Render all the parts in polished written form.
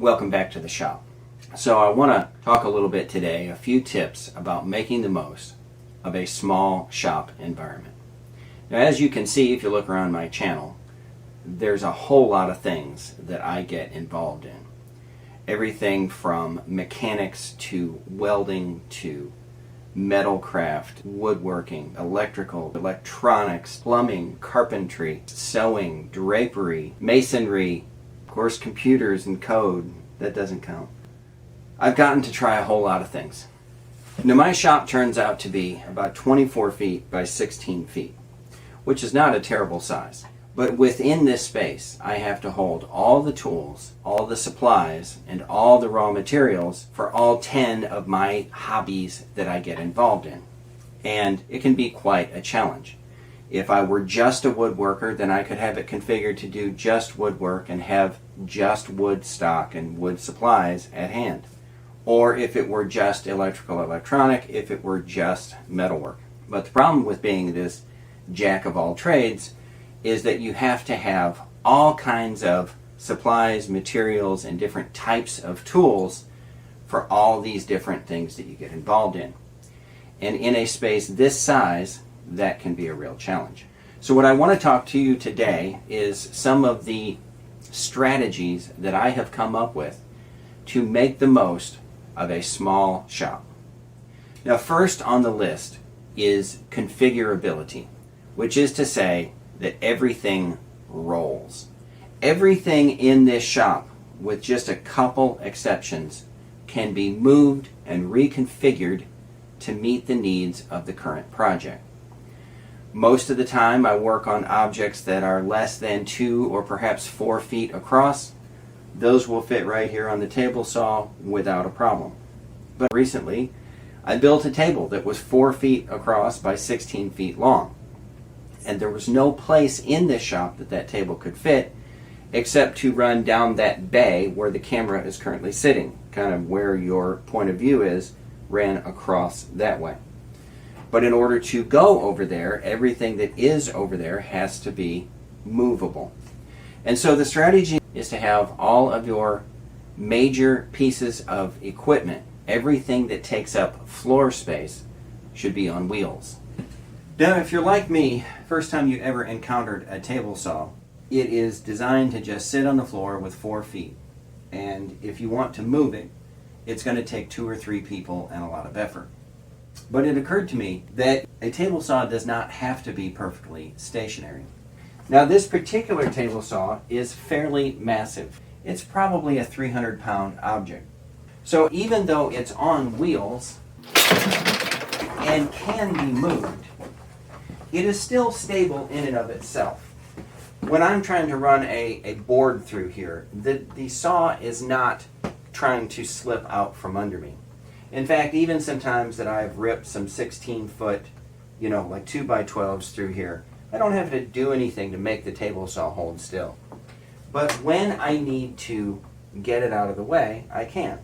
Welcome back to the shop. So I want to talk a little bit today, a few tips about making the most of a small shop environment. Now, as you can see, if you look around my channel, there's a whole lot of things that I get involved in. Everything from mechanics to welding to metal craft, woodworking, electrical, electronics, plumbing, carpentry, sewing, drapery, masonry, of course computers and code. That doesn't count. I've gotten to try a whole lot of things. Now my shop turns out to be about 24 feet by 16 feet, which is not a terrible size. But within this space, I have to hold all the tools, all the supplies, and all the raw materials for all 10 of my hobbies that I get involved in. And it can be quite a challenge. If I were just a woodworker, then I could have it configured to do just woodwork and have just wood stock and wood supplies at hand. Or if it were just electrical electronic, if it were just metalwork. But the problem with being this jack of all trades is that you have to have all kinds of supplies, materials, and different types of tools for all these different things that you get involved in. And in a space this size, that can be a real challenge. So what I want to talk to you today is some of the strategies that I have come up with to make the most of a small shop. Now, first on the list is configurability, which is to say that everything rolls. Everything in this shop, with just a couple exceptions, can be moved and reconfigured to meet the needs of the current project. Most of the time I work on objects that are less than 2 or perhaps 4 feet across. Those will fit right here on the table saw without a problem. But recently I built a table that was 4 feet across by 16 feet long. And there was no place in this shop that that table could fit except to run down that bay where the camera is currently sitting, kind of where your point of view is, ran across that way. But in order to go over there, everything that is over there has to be movable. And so the strategy is to have all of your major pieces of equipment, everything that takes up floor space, should be on wheels. Now, if you're like me, first time you ever encountered a table saw, it is designed to just sit on the floor with 4 feet. And if you want to move it, it's going to take 2 or 3 people and a lot of effort. But it occurred to me that a table saw does not have to be perfectly stationary. Now, this particular table saw is fairly massive. It's probably a 300-pound object. So even though it's on wheels and can be moved, it is still stable in and of itself. When I'm trying to run a board through here, the saw is not trying to slip out from under me. In fact, even sometimes that I've ripped some 16-foot, like 2x12s through here, I don't have to do anything to make the table saw hold still. But when I need to get it out of the way, I can.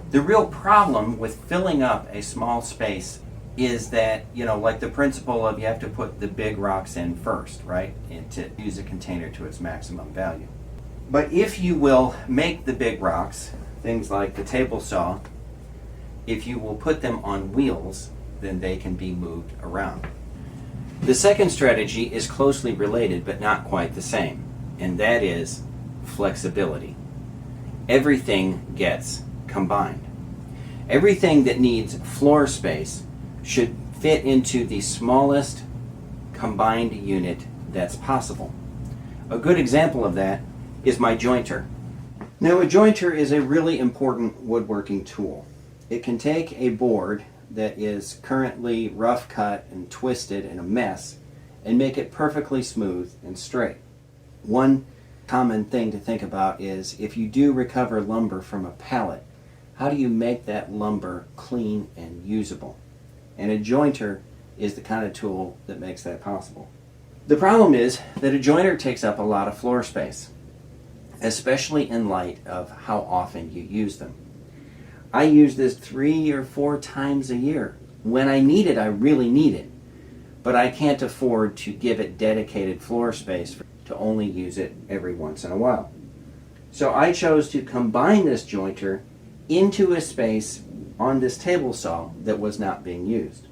The real problem with filling up a small space is that, like the principle of you have to put the big rocks in first, right? And to use a container to its maximum value. But if you will make the big rocks, things like the table saw, if you will put them on wheels, then they can be moved around. The second strategy is closely related but not quite the same, and that is flexibility. Everything gets combined. Everything that needs floor space should fit into the smallest combined unit that's possible. A good example of that is my jointer. Now, a jointer is a really important woodworking tool. It can take a board that is currently rough cut and twisted and a mess and make it perfectly smooth and straight. One common thing to think about is if you do recover lumber from a pallet, how do you make that lumber clean and usable? And a jointer is the kind of tool that makes that possible. The problem is that a jointer takes up a lot of floor space, especially in light of how often you use them. I use this 3 or 4 times a year. When I need it, I really need it. But I can't afford to give it dedicated floor space to only use it every once in a while. So I chose to combine this jointer into a space on this table saw that was not being used.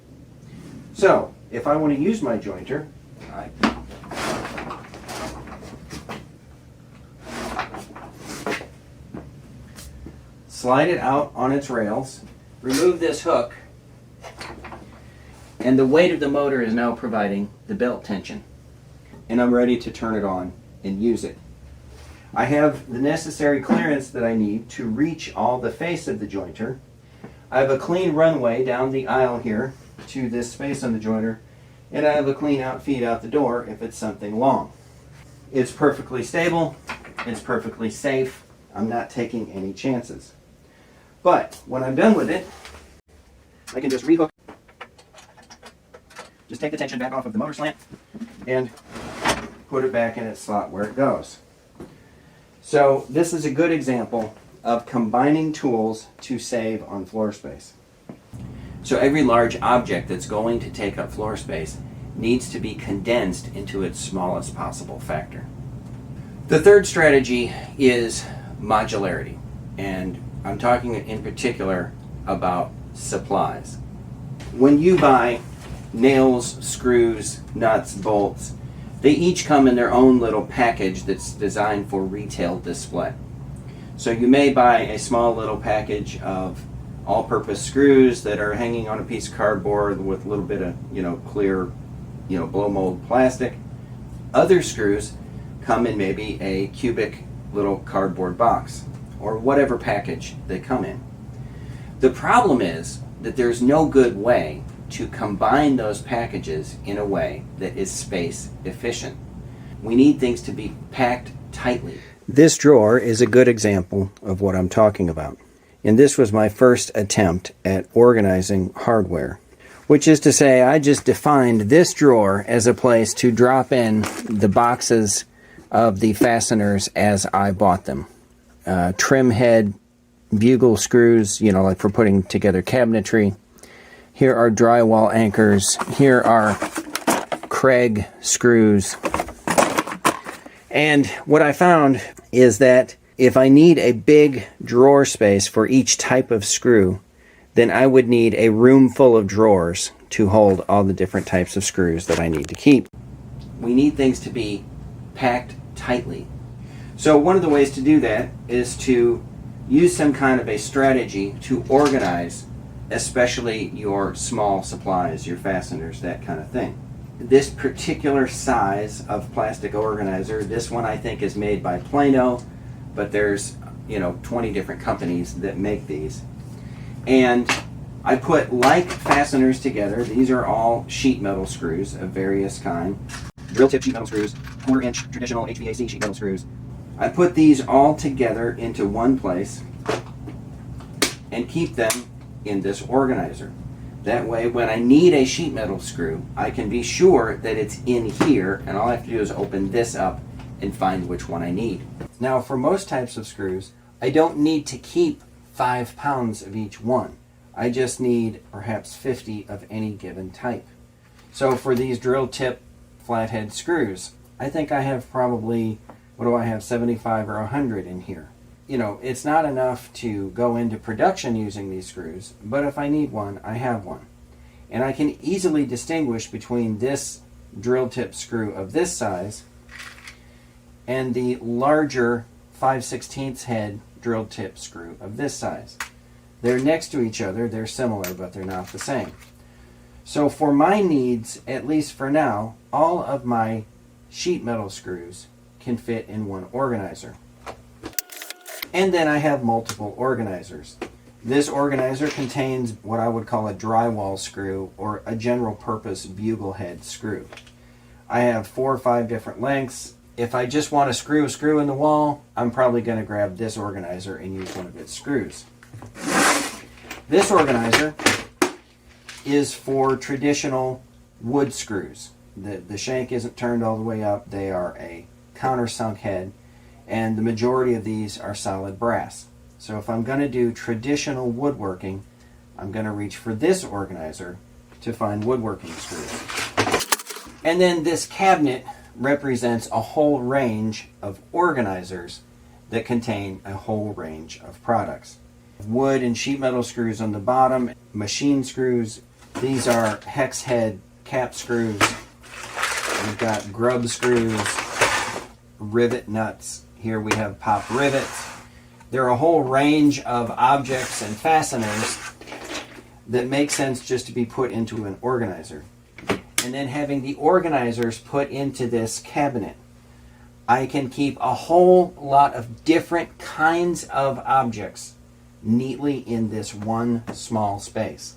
So if I want to use my jointer, I slide it out on its rails, remove this hook, and the weight of the motor is now providing the belt tension. And I'm ready to turn it on and use it. I have the necessary clearance that I need to reach all the face of the jointer. I have a clean runway down the aisle here to this space on the jointer, and I have a clean feed out the door if it's something long. It's perfectly stable, it's perfectly safe, I'm not taking any chances. But when I'm done with it, I can just rehook, just take the tension back off of the motor slant, and put it back in its slot where it goes. So this is a good example of combining tools to save on floor space. So every large object that's going to take up floor space needs to be condensed into its smallest possible factor. The third strategy is modularity, and I'm talking in particular about supplies. When you buy nails, screws, nuts, bolts, they each come in their own little package that's designed for retail display. So you may buy a small little package of all-purpose screws that are hanging on a piece of cardboard with a little bit of, clear, blow mold plastic. Other screws come in maybe a cubic little cardboard box or whatever package they come in. The problem is that there's no good way to combine those packages in a way that is space efficient. We need things to be packed tightly. This drawer is a good example of what I'm talking about. And this was my first attempt at organizing hardware, which is to say I just defined this drawer as a place to drop in the boxes of the fasteners as I bought them. Trim head, bugle screws, like for putting together cabinetry. Here are drywall anchors. Here are Craig screws. And what I found is that if I need a big drawer space for each type of screw, then I would need a room full of drawers to hold all the different types of screws that I need to keep. We need things to be packed tightly. So one of the ways to do that is to use some kind of a strategy to organize especially your small supplies, your fasteners, that kind of thing. This particular size of plastic organizer, this one I think is made by Plano, but there's 20 different companies that make these. And I put like fasteners together. These are all sheet metal screws of various kind. Drill tip sheet metal screws, 1/4 inch traditional HVAC sheet metal screws. I put these all together into one place and keep them in this organizer. That way, when I need a sheet metal screw, I can be sure that it's in here, and all I have to do is open this up and find which one I need. Now, for most types of screws, I don't need to keep 5 pounds of each one. I just need perhaps 50 of any given type. So for these drill tip flathead screws, I think I have probably, 75 or 100 in here. It's not enough to go into production using these screws, but if I need one, I have one. And I can easily distinguish between this drill tip screw of this size and the larger 5/16 head drill tip screw of this size. They're next to each other, they're similar, but they're not the same. So for my needs, at least for now, all of my sheet metal screws can fit in one organizer. And then I have multiple organizers. This organizer contains what I would call a drywall screw or a general purpose bugle head screw. I have 4 or 5 different lengths. If I just want to screw a screw in the wall, I'm probably going to grab this organizer and use one of its screws. This organizer is for traditional wood screws. The shank isn't turned all the way up. They are a countersunk head, and the majority of these are solid brass. So if I'm going to do traditional woodworking, I'm going to reach for this organizer to find woodworking screws. And then this cabinet represents a whole range of organizers that contain a whole range of products. Wood and sheet metal screws on the bottom, machine screws. These are hex head cap screws. We've got grub screws, rivet nuts. Here we have pop rivets. There are a whole range of objects and fasteners that make sense just to be put into an organizer. And then having the organizers put into this cabinet, I can keep a whole lot of different kinds of objects neatly in this one small space.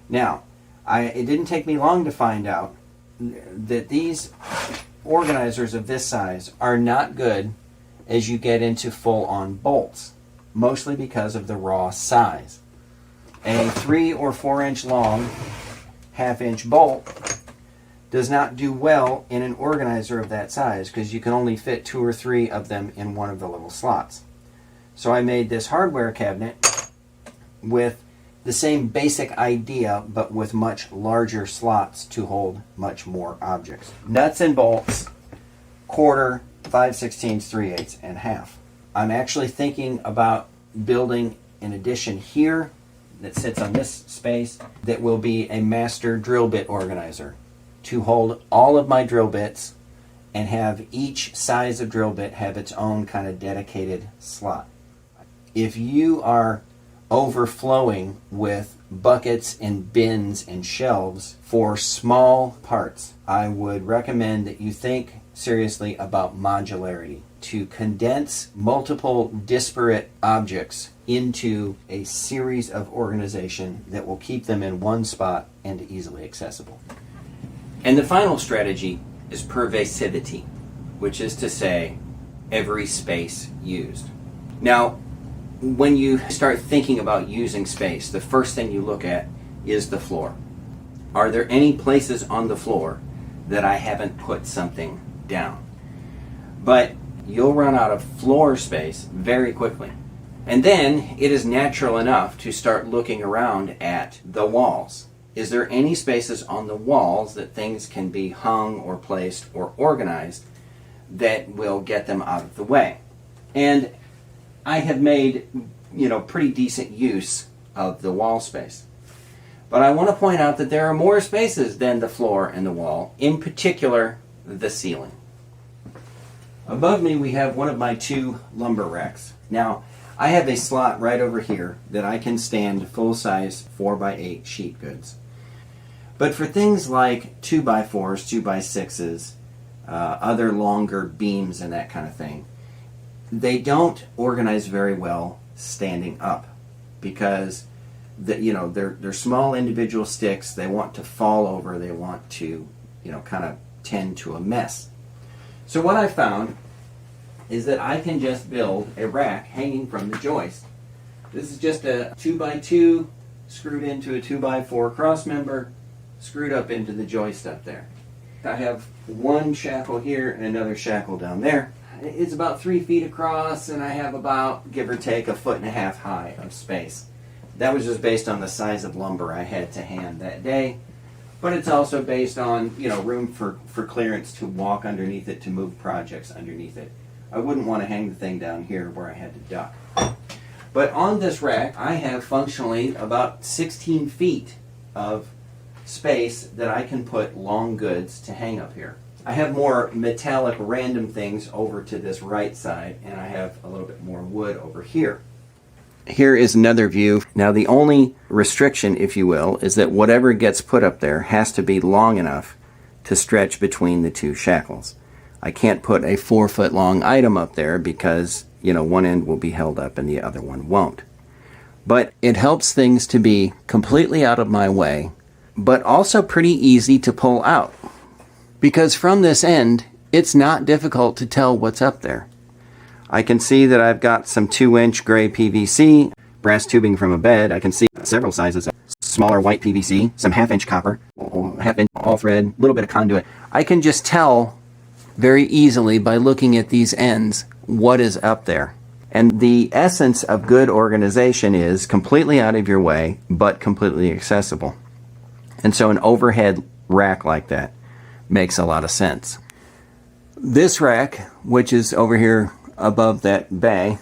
Now, it didn't take me long to find out that these organizers of this size are not good as you get into full-on bolts, mostly because of the raw size. A 3 or 4 inch long half-inch bolt does not do well in an organizer of that size because you can only fit 2 or 3 of them in one of the little slots. So I made this hardware cabinet with the same basic idea, but with much larger slots to hold much more objects. Nuts and bolts, quarter, 5/16, 3/8, and half. I'm actually thinking about building an addition here that sits on this space that will be a master drill bit organizer to hold all of my drill bits and have each size of drill bit have its own kind of dedicated slot. If you are overflowing with buckets and bins and shelves for small parts, I would recommend that you think seriously about modularity to condense multiple disparate objects into a series of organization that will keep them in one spot and easily accessible. And the final strategy is pervasivity, which is to say every space used. Now, when you start thinking about using space, the first thing you look at is the floor. Are there any places on the floor that I haven't put something down? But you'll run out of floor space very quickly. And then it is natural enough to start looking around at the walls. Is there any spaces on the walls that things can be hung or placed or organized that will get them out of the way? And I have made, pretty decent use of the wall space. But I want to point out that there are more spaces than the floor and the wall, in particular the ceiling. Above me we have one of my 2 lumber racks. Now, I have a slot right over here that I can stand full-size 4x8 sheet goods. But for things like 2x4s, 2x6s, other longer beams and that kind of thing, they don't organize very well standing up because they're small individual sticks. They want to fall over. They want to kind of tend to a mess. So what I found is that I can just build a rack hanging from the joist. This is just a 2x2 screwed into a 2x4 cross member, screwed up into the joist up there. I have one shackle here and another shackle down there. It's about 3 feet across, and I have about, give or take, 1.5 feet high of space. That was just based on the size of lumber I had to hand that day, but it's also based on room for clearance to walk underneath it, to move projects underneath it. I wouldn't want to hang the thing down here where I had to duck. But on this rack, I have functionally about 16 feet of space that I can put long goods to hang up here. I have more metallic random things over to this right side, and I have a little bit more wood over here. Here is another view. Now the only restriction, if you will, is that whatever gets put up there has to be long enough to stretch between the 2 shackles. I can't put a 4-foot long item up there because, one end will be held up and the other one won't. But it helps things to be completely out of my way, but also pretty easy to pull out. Because from this end, it's not difficult to tell what's up there. I can see that I've got some 2-inch gray PVC, brass tubing from a bed. I can see several sizes of smaller white PVC, some 1/2-inch copper, 1/2-inch all thread, a little bit of conduit. I can just tell very easily by looking at these ends what is up there. And the essence of good organization is completely out of your way, but completely accessible. And so an overhead rack like that makes a lot of sense. This rack, which is over here above that bay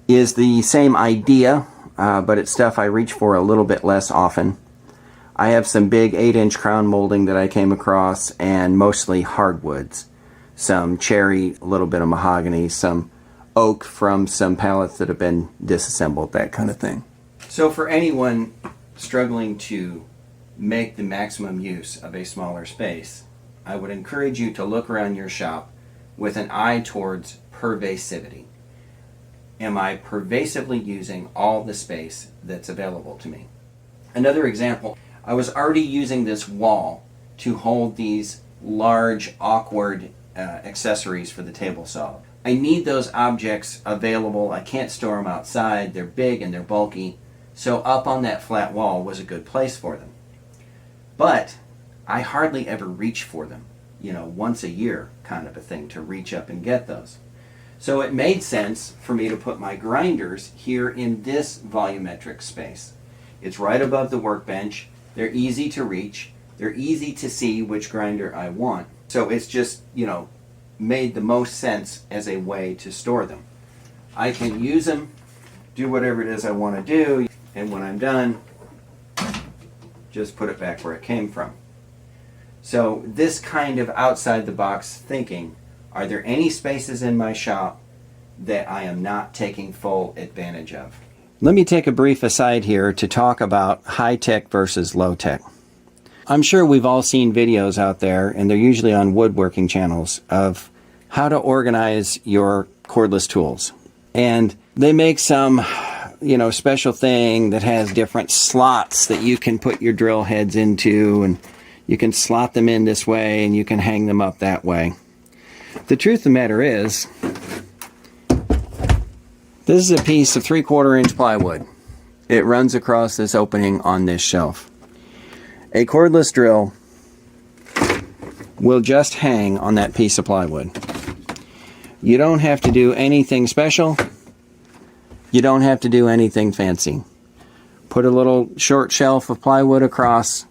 is the same idea, but it's stuff I reach for a little bit less often. I have some big 8-inch crown molding that I came across, and mostly hardwoods. Some cherry, a little bit of mahogany, some oak from some pallets that have been disassembled, that kind of thing. So for anyone struggling to make the maximum use of a smaller space, I would encourage you to look around your shop with an eye towards pervasivity. Am I pervasively using all the space that's available to me? Another example, I was already using this wall to hold these large, awkward accessories for the table saw. I need those objects available. I can't store them outside. They're big and they're bulky. So up on that flat wall was a good place for them. But I hardly ever reach for them. Once a year kind of a thing to reach up and get those. So it made sense for me to put my grinders here in this volumetric space. It's right above the workbench. They're easy to reach. They're easy to see which grinder I want. So it's just, made the most sense as a way to store them. I can use them, do whatever it is I want to do, and when I'm done, just put it back where it came from. So this kind of outside the box thinking, are there any spaces in my shop that I am not taking full advantage of? Let me take a brief aside here to talk about high-tech versus low-tech. I'm sure we've all seen videos out there, and they're usually on woodworking channels, of how to organize your cordless tools. And they make some, special thing that has different slots that you can put your drill heads into, and you can slot them in this way, and you can hang them up that way. The truth of the matter is, this is a piece of 3/4 inch plywood. It runs across this opening on this shelf. A cordless drill will just hang on that piece of plywood. You don't have to do anything special. You don't have to do anything fancy. Put a little short shelf of plywood across,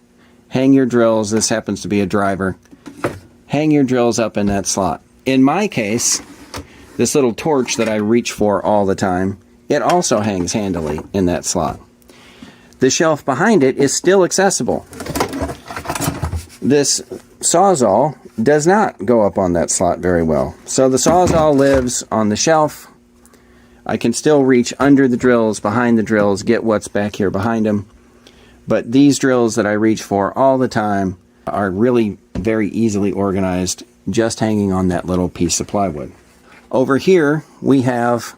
hang your drills. This happens to be a driver. Hang your drills up in that slot. In my case, this little torch that I reach for all the time, it also hangs handily in that slot. The shelf behind it is still accessible. This Sawzall does not go up on that slot very well. So the Sawzall lives on the shelf. I can still reach under the drills, behind the drills, get what's back here behind them. But these drills that I reach for all the time are really very easily organized, just hanging on that little piece of plywood. Over here, we have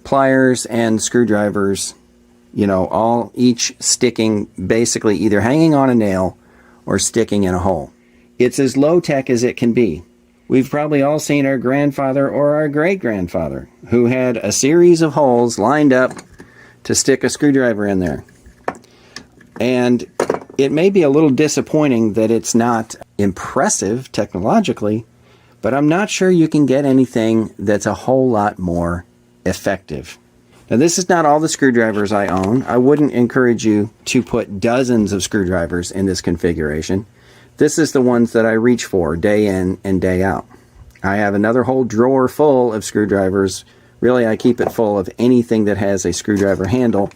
pliers and screwdrivers, all each sticking, basically either hanging on a nail or sticking in a hole. It's as low-tech as it can be. We've probably all seen our grandfather or our great-grandfather who had a series of holes lined up to stick a screwdriver in there. And it may be a little disappointing that it's not impressive technologically, but I'm not sure you can get anything that's a whole lot more effective. Now, this is not all the screwdrivers I own. I wouldn't encourage you to put dozens of screwdrivers in this configuration. This is the ones that I reach for day in and day out. I have another whole drawer full of screwdrivers. Really, I keep it full of anything that has a screwdriver handle.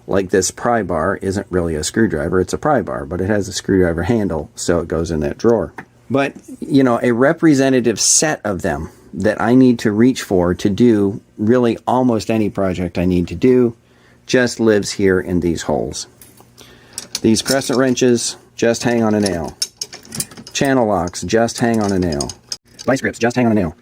Like this pry bar isn't really a screwdriver, it's a pry bar, but it has a screwdriver handle, so it goes in that drawer. But, a representative set of them that I need to reach for to do really almost any project I need to do just lives here in these holes. These crescent wrenches just hang on a nail. Channel locks just hang on a nail. Vice grips just hang on a nail.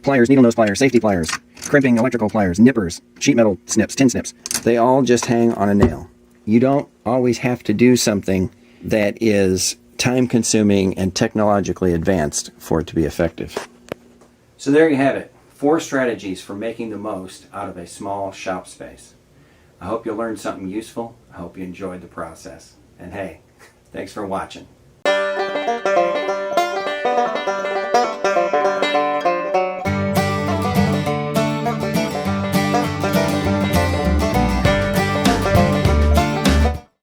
Pliers, needle nose pliers, safety pliers, crimping electrical pliers, nippers, sheet metal snips, tin snips. They all just hang on a nail. You don't always have to do something that is time-consuming and technologically advanced for it to be effective. So there you have it. 4 strategies for making the most out of a small shop space. I hope you learned something useful. I hope you enjoyed the process. And hey, thanks for watching.